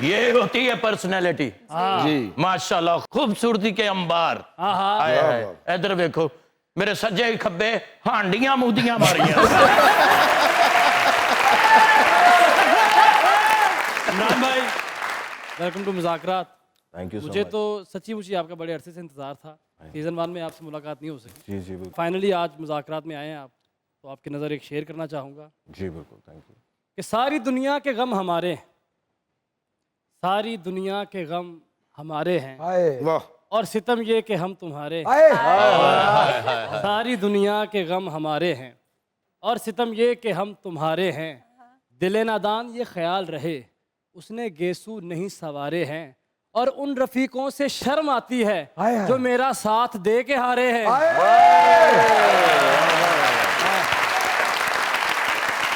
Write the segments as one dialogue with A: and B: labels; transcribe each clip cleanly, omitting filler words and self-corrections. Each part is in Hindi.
A: ये होती है पर्सनैलिटी जी। माशाल्लाह, खूबसूरती के अंबार। आए हाय, इधर देखो, मेरे सज्जे खब्बे हांडियां मुदियां मारियां।
B: इमरान भाई, welcome to Muzakarat.
C: Thank you.
B: मुझे तो सच्ची मुझी आपका बड़े अरसे से इंतजार था। सीजन 1 में आपसे मुलाकात नहीं हो सकी।
C: जी जी बिल्कुल।
B: फाइनली आज मुज़ाकरात में आए हैं आप, तो आपकी नज़र एक शेयर करना चाहूँगा
C: जी बिल्कुल, थैंक यू।
B: कि सारी दुनिया के गम हमारे, सारी दुनिया के गम हमारे हैं,
D: वाह,
B: और सितम ये कि हम तुम्हारे। सारी दुनिया के गम हमारे हैं और सितम ये कि हम तुम्हारे हैं। दिले नादान ये ख्याल रहे, उसने गेसू नहीं सवारे हैं, और उन रफीकों से शर्म आती है जो मेरा साथ दे के हारे हैं।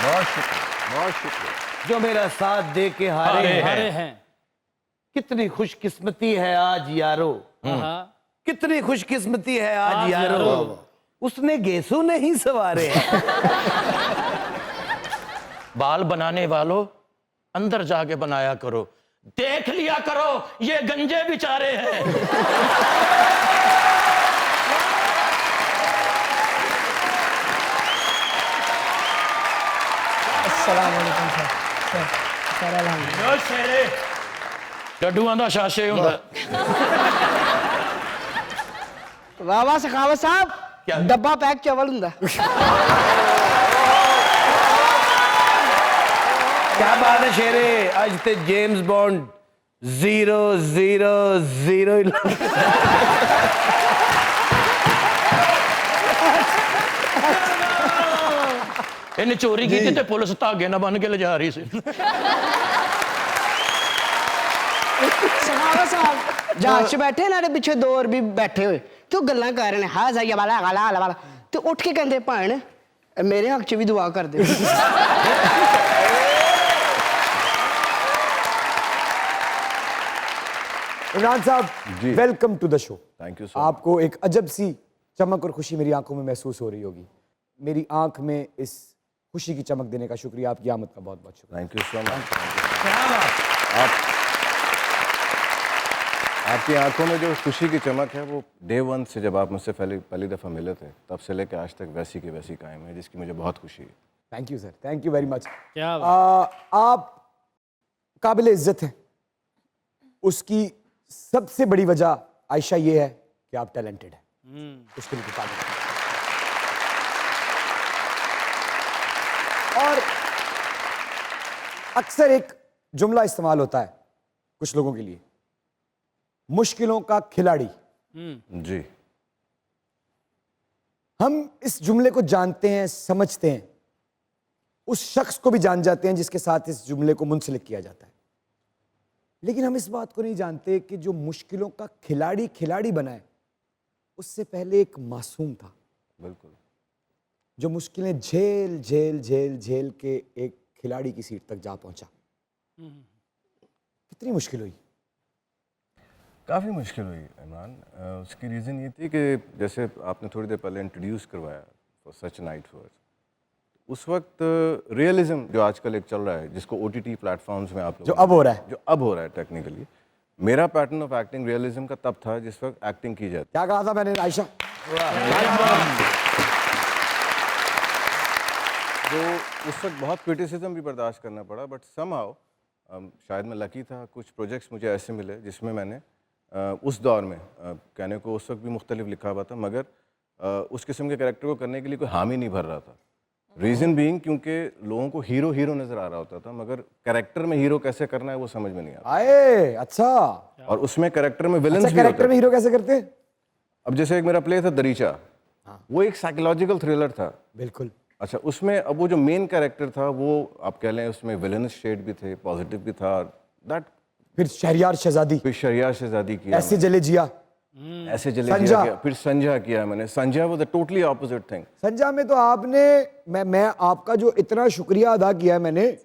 D: बहुत शुक्रिया, बहुत शुक्रिया।
A: जो मेरा साथ दे के हारे
B: हारे
A: हैं।
B: हैं।
A: कितनी खुशकिस्मती है आज यारो, कितनी खुशकिस्मती है आज यारो, उसने गेसू नहीं सवारे हैं। बाल बनाने वालों, अंदर जाके बनाया करो, देख लिया करो ये गंजे बेचारे हैं।
E: अस्सलाम वालेकुम सर।
A: यो शेरे डड्डूआं दा शाशे हुंदा।
E: वाह वाह सखावत साहब, डब्बा पैक चावल हुंदा।
A: क्या बात है शेरे, आज ते जेम्स बॉन्ड 000 इन्हें चोरी की थी, पुलिस धागे ना बन के ले जा रही सी।
E: सखावत साहब जहाज च बैठे ना, पिछे दो और भी बैठे हुए तो गल्लां कर रहे हैं, हाँ सही वाला वाला वाला, तो उठ के कहते भैन मेरे हक च भी दुआ कर दे।
D: इमरान साहब,
C: जी।
D: Welcome to the show.
C: Thank you so
D: आपको एक अजब सी चमक और खुशी मेरी आंखों में महसूस हो रही होगी। मेरी आंख में इस खुशी की चमक देने का शुक्रिया, आपकी आमद का बहुत बहुत शुक्रिया।
C: Thank you so much. आपकी आंखों में जो खुशी की चमक है वो डे 1 से, जब आप मुझसे पहली दफ़ा मिले थे तब से लेकर आज तक वैसी की वैसी कायम है, जिसकी मुझे बहुत खुशी है।
D: Thank you sir, thank you very much.
B: क्या
D: आप काबिल इज्जत हैं। उसकी सबसे बड़ी वजह आयशा ये है कि आप टैलेंटेड हैं। उसके लिए तारीफ। और अक्सर एक जुमला इस्तेमाल होता है कुछ लोगों के लिए, मुश्किलों का खिलाड़ी।
C: जी।
D: हम इस जुमले को जानते हैं, समझते हैं, उस शख्स को भी जान जाते हैं जिसके साथ इस जुमले को मुंसलिक किया जाता है, लेकिन हम इस बात को नहीं जानते कि जो मुश्किलों का खिलाड़ी खिलाड़ी बना है, उससे पहले एक मासूम था।
C: बिल्कुल।
D: जो मुश्किलें झेल झेल झेल झेल के एक खिलाड़ी की सीट तक जा पहुंचा। कितनी मुश्किल हुई?
C: काफ़ी मुश्किल हुई इमरान। उसकी रीज़न ये थी कि जैसे आपने थोड़ी देर पहले इंट्रोड्यूस करवाया फॉर सच नाइट फॉर, उस वक्त रियलिज्म जो आजकल एक चल रहा है, जिसको OTT प्लेटफॉर्म्स में आप लोग
D: जो अब हो रहा है
C: टेक्निकली, मेरा पैटर्न ऑफ एक्टिंग रियलिज्म का तब था जिस वक्त एक्टिंग की जाती।
D: क्या कहा था मैंने आयशा?
C: तो उस वक्त बहुत क्रिटिसिज्म भी बर्दाश्त करना पड़ा, बट समहाउ शायद मैं लकी था, कुछ प्रोजेक्ट्स मुझे ऐसे मिले जिसमें मैंने उस दौर में कहने को उस वक्त भी मुख्तलिफ लिखा हुआ था, मगर उस किस्म के कैरेक्टर को करने के लिए कोई हामी नहीं भर रहा था। रीज़न बीइंग क्योंकि लोगों को हीरो हीरो नज़र आ रहा होता था, मगर कैरेक्टर में हीरो कैसे करना है वो समझ में नहीं आता।
D: आए, अच्छा।
C: और उसमें कैरेक्टर में विलन्स भी
D: कैरेक्टर
C: होते
D: में हीरो कैसे करते हैं?
C: अब जैसे एक मेरा प्ले था दरीचा, वो एक साइकोलॉजिकल थ्रिलर था।
D: बिल्कुल।
C: अच्छा, उसमें अब वो जो मेन कैरेक्टर था वो आप कह लें उसमें विलनस शेड भी थे, पॉजिटिव भी था, दैट।
D: फिर शहरियार शहजादी,
C: फिर शरिया शहजादी किया,
D: ऐसे जले जिया,
C: ऐसे जले
D: संजा।
C: जिया किया, फिर संजा किया मैंने। Sanja was the totally opposite thing.
D: Sanja में तो आपने, मैं आपका जो इतना शुक्रिया अदा किया है मैंने,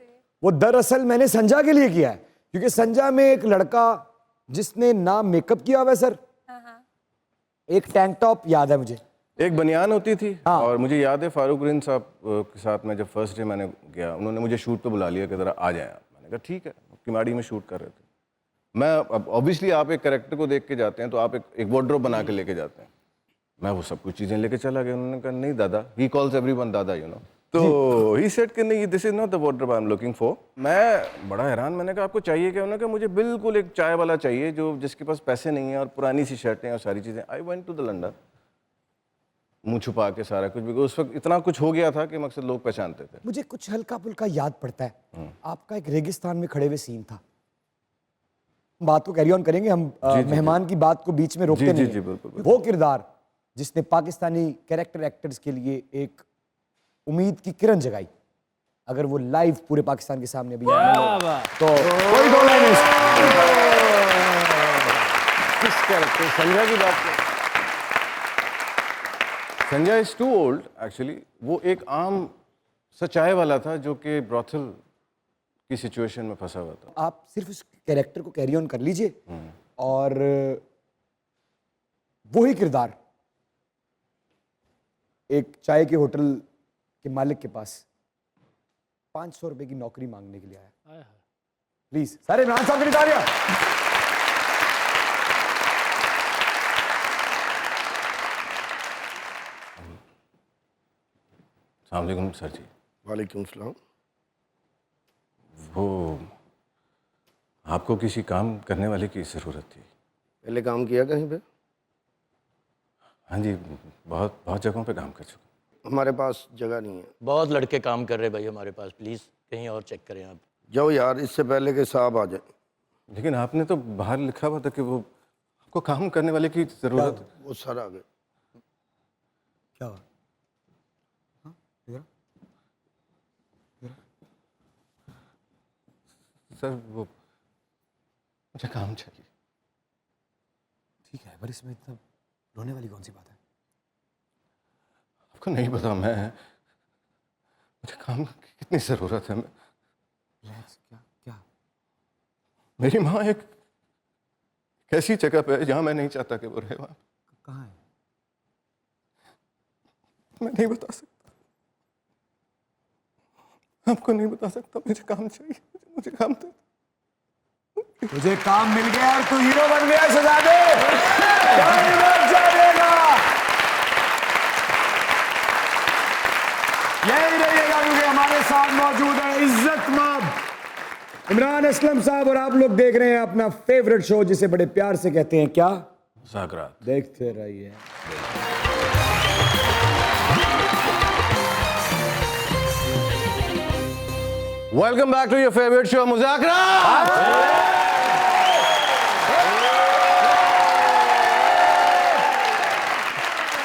D: वो दरअसल मैंने संजा के लिए किया है, क्योंकि संजा में एक लड़का जिसने ना मेकअप किया हुआ है सर, एक टैंक टॉप याद है मुझे,
C: एक बनियान होती थी।
D: हाँ।
C: और मुझे याद है फारूक रिन साहब के साथ मैं जब फर्स्ट डे मैंने गया, उन्होंने मुझे शूट पे बुला लिया कि ज़रा आ जाए। मैंने कहा ठीक है, किमाड़ी में शूट कर रहे थे। मैं अब ऑब्वियसली आप एक कैरेक्टर को देख के जाते हैं तो आप एक वार्डरोब बना के लेके जाते हैं। मैं वो सब कुछ चीज़ें लेके चला गया। उन्होंने कहा नहीं दादा, ही कॉल्स एवरीवन दादा, यू नो। तो ही सेड कि नहीं, this is not the wardrobe I am looking for. मैं बड़ा हैरान, मैंने कहा आपको चाहिए क्या? उन्होंने कहा मुझे बिल्कुल एक चाय वाला चाहिए जो जिसके पास पैसे नहीं है और पुरानी सी शर्टें और सारी चीज़ें। I went to the London, मुंह छुपा के सारा कुछ, बिकॉज उस वक्त इतना कुछ हो गया था कि मकसद लोग पहचानते थे।
D: मुझे कुछ हल्का फुल्का याद पड़ता है, आपका एक रेगिस्तान में खड़े हुए सीन था। बात को कैरी ऑन करेंगे हम, मेहमान की बात को बीच में रोकते नहीं
C: जी,
D: हैं।
C: बिल्कुल।
D: वो किरदार जिसने पाकिस्तानी कैरेक्टर एक्टर्स के लिए एक उम्मीद की किरण जगाई, अगर वो लाइव पूरे पाकिस्तान के सामने भी आया तो कोई दो लाइन
C: किस कैरेक्टर? संजय की बात करें। Sanjay is too old actually. वो एक आम सच्चाई वाला था जो कि ब्रॉथल की सिचुएशन में फंसा हुआ था।
D: आप सिर्फ उस कैरेक्टर को कैरी ऑन कर लीजिए और वही किरदार एक चाय के होटल के मालिक के पास 500 रुपए की नौकरी मांगने के लिए आया। प्लीज सारे इमरान साहब की तालियां।
C: अस्सलाम वालेकुम सर जी।
F: वालेकुम सलाम।
C: वो आपको किसी काम करने वाले की ज़रूरत थी।
F: पहले काम किया कहीं पे?
C: हाँ जी, बहुत बहुत जगहों पे काम कर चुका।
F: हमारे पास जगह नहीं है।
A: बहुत लड़के काम कर रहे भाई हमारे पास, प्लीज़ कहीं और चेक करें आप।
F: जाओ यार, इससे पहले कि साहब आ जाए।
C: लेकिन आपने तो बाहर लिखा हुआ था कि वो आपको काम करने वाले की ज़रूरत है।
F: वो सर आ गए।
D: क्या हुआ?
C: सर वो मुझे काम चाहिए।
D: ठीक है, पर इसमें इतना रोने वाली कौन सी बात है?
C: आपको नहीं पता मुझे काम की कितनी ज़रूरत है।
D: रिलैक्स। क्या क्या?
C: मेरी माँ एक ऐसी जगह पे है जहाँ मैं नहीं चाहता कि वो रहे। वहाँ
D: कहाँ है?
C: मैं नहीं बता सकता, आपको नहीं बता सकता। मुझे काम चाहिए, मुझे काम दे।
D: तुझे काम मिल गया और तू हीरो बन गया शहजादे। कोई मत जाएगा। यही रहिएगा क्योंकि हमारे साथ मौजूद है इज्जतमाब इमरान असलम साहब और आप लोग देख रहे हैं अपना फेवरेट शो जिसे बड़े प्यार से कहते हैं क्या?
C: मुज़ाकरात।
D: देखते रहिए।
C: Welcome back to your favourite show मुज़ाकरात।